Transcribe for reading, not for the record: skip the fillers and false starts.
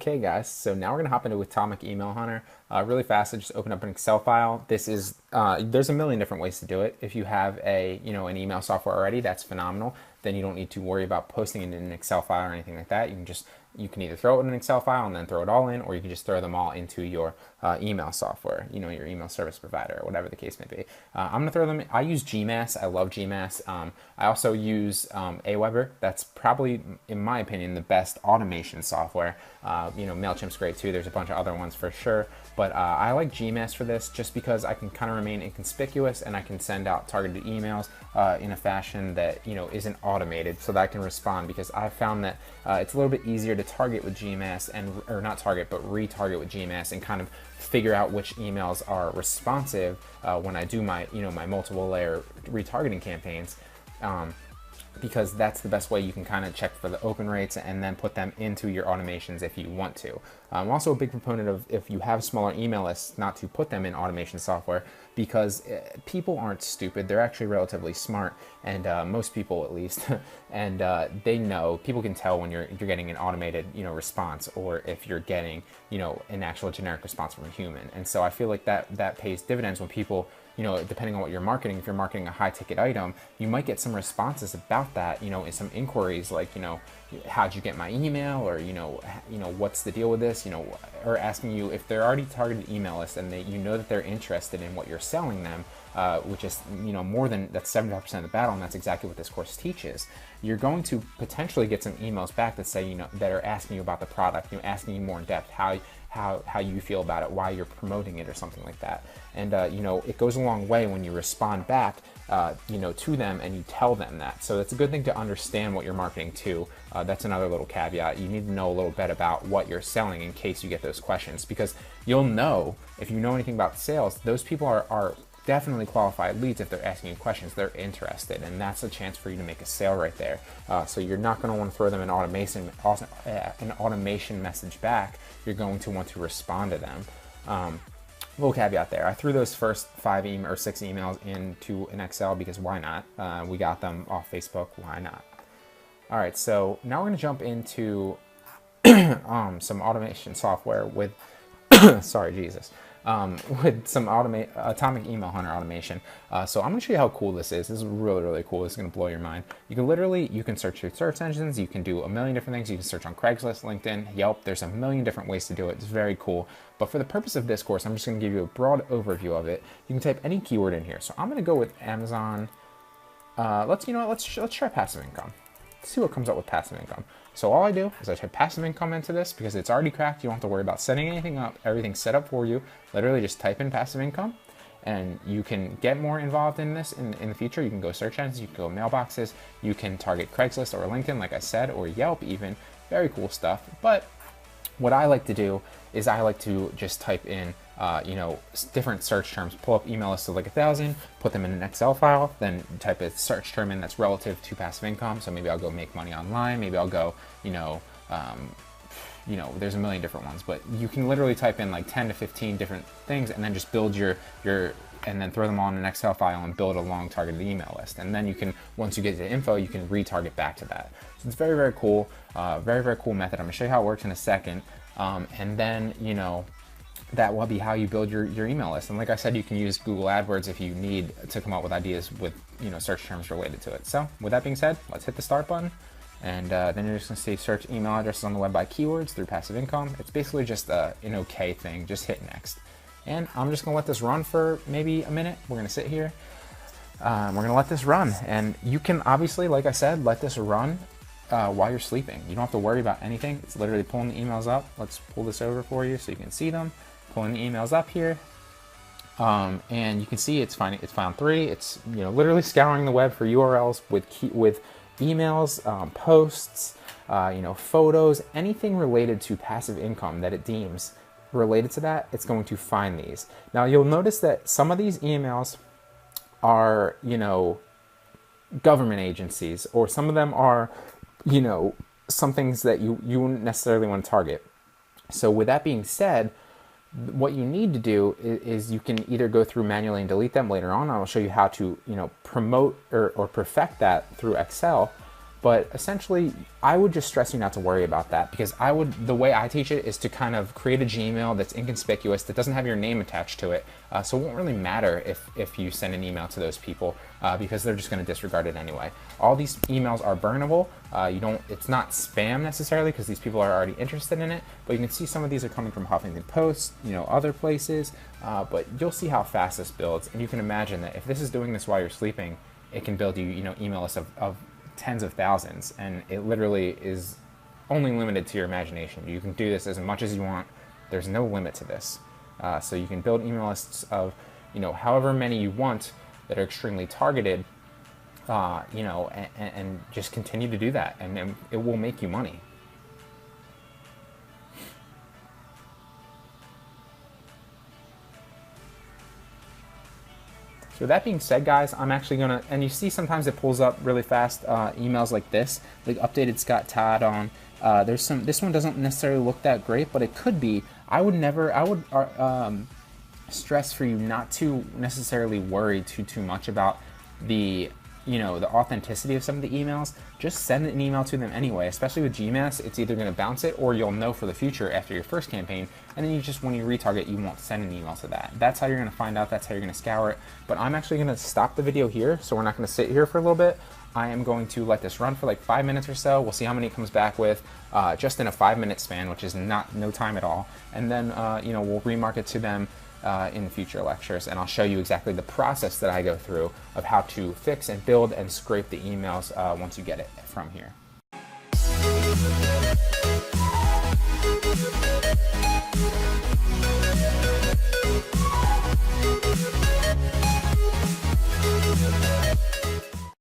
Okay guys, so now we're gonna hop into Atomic Email Hunter. Really fast, I just open up an Excel file. This is, there's a million different ways to do it. If you have an email software already, that's phenomenal. Then you don't need to worry about posting it in an Excel file or anything like that. You can either throw it in an Excel file and then throw it all in, or you can just throw them all into your email software, your email service provider, or whatever the case may be. I'm gonna throw them in. I use GMass. I love GMass. I also use Aweber. That's probably, in my opinion, the best automation software. MailChimp's great too. There's a bunch of other ones for sure, but I like GMass for this just because I can kind of remain inconspicuous and I can send out targeted emails in a fashion that isn't automated, so that I can respond. Because I've found that it's a little bit easier to target with GMass or not target, but retarget with GMass and kind of figure out which emails are responsive when I do my my multiple layer retargeting campaigns. Because that's the best way you can kind of check for the open rates and then put them into your automations if you want to. I'm also a big proponent of, if you have smaller email lists, not to put them in automation software, because people aren't stupid. They're actually relatively smart, and most people at least, and they know, people can tell when you're getting an automated response, or if you're getting an actual generic response from a human. And so I feel like that pays dividends when people, depending on what you're marketing. If you're marketing a high ticket item, you might get some responses about that, in some inquiries like, how'd you get my email, or, what's the deal with this, or asking you if they're already targeted email list and they, that they're interested in what you're selling them, which is, more than, that's 75% of the battle, and that's exactly what this course teaches. You're going to potentially get some emails back that say, that are asking you about the product, asking you more in depth, how you feel about it, why you're promoting it, or something like that. And it goes a long way when you respond back to them and you tell them that. So it's a good thing to understand what you're marketing to. That's another little caveat. You need to know a little bit about what you're selling in case you get those questions, because you'll know, if you know anything about sales, those people are definitely qualified leads. If they're asking you questions, they're interested, and that's a chance for you to make a sale right there. So you're not going to want to throw them an automation message back. You're going to want to respond to them. Little caveat there. I threw those first 5 or 6 emails into an Excel because why not? We got them off Facebook. Why not? All right, so now we're going to jump into some automation software with sorry, Jesus. With some Atomic Email Hunter automation. So I'm going to show you how cool this is. This is really, really cool. This is going to blow your mind. You can search your search engines. You can do a million different things. You can search on Craigslist, LinkedIn, Yelp. There's a million different ways to do it. It's very cool. But for the purpose of this course, I'm just going to give you a broad overview of it. You can type any keyword in here. So I'm going to go with Amazon. Let's try passive income. Let's see what comes up with passive income. So all I do is I type passive income into this because it's already cracked. You don't have to worry about setting anything up. Everything's set up for you. Literally just type in passive income, and you can get more involved in this in the future. You can go search engines, you can go mailboxes, you can target Craigslist or LinkedIn, like I said, or Yelp even. Very cool stuff. But what I like to do is I like to just type in different search terms, pull up email lists of like 1,000, put them in an Excel file, then type a search term in that's relative to passive income. So maybe I'll go make money online, maybe I'll go, there's a million different ones, but you can literally type in like 10 to 15 different things and then just build your and then throw them on an Excel file and build a long targeted email list. And then you can, once you get to info, you can retarget back to that. So it's very, very cool. Very, very cool method. I'm gonna show you how it works in a second. And then, that will be how you build your email list. And like I said, you can use Google AdWords if you need to come up with ideas with, search terms related to it. So with that being said, let's hit the start button. And then you're just gonna see search email addresses on the web by keywords through passive income. It's basically just an okay thing. Just hit next. And I'm just gonna let this run for maybe a minute. We're gonna sit here. We're gonna let this run. And you can obviously, like I said, let this run while you're sleeping. You don't have to worry about anything. It's literally pulling the emails up. Let's pull this over for you so you can see them. Pulling the emails up here. And you can see it's found 3. It's literally scouring the web for URLs with emails, posts, photos, anything related to passive income that it deems related to that. It's going to find these. Now you'll notice that some of these emails are government agencies, or some of them are some things that you wouldn't necessarily want to target. So with that being said, what you need to do is you can either go through manually and delete them later on. I'll show you how to promote or perfect that through Excel. But essentially, I would just stress you not to worry about that, because the way I teach it is to kind of create a Gmail that's inconspicuous, that doesn't have your name attached to it. So it won't really matter if you send an email to those people, because they're just going to disregard it anyway. All these emails are burnable. It's not spam necessarily, because these people are already interested in it, but you can see some of these are coming from Huffington Post, other places, but you'll see how fast this builds. And you can imagine that if this is doing this while you're sleeping, it can build you, email lists of tens of thousands, and it literally is only limited to your imagination. You can do this as much as you want. There's no limit to this. So you can build email lists of, however many you want that are extremely targeted, and just continue to do that, and it will make you money. So that being said, guys, I'm actually gonna, and you see sometimes it pulls up really fast emails like this, like updated Scott Todd on. This one doesn't necessarily look that great, but it could be. I would stress for you not to necessarily worry too much about the the authenticity of some of the emails. Just send an email to them anyway, especially with GMass. It's either going to bounce it, or you'll know for the future after your first campaign, and then when you retarget, you won't send an email to that. That's how you're going to find out. That's how you're going to scour it. But I'm actually going to stop the video here, so we're not going to sit here for a little bit. I am going to let this run for like 5 minutes or so. We'll see how many it comes back with, just in a 5-minute span, which is no time at all. And then we'll remarket to them in future lectures, and I'll show you exactly the process that I go through of how to fix and build and scrape the emails once you get it from here.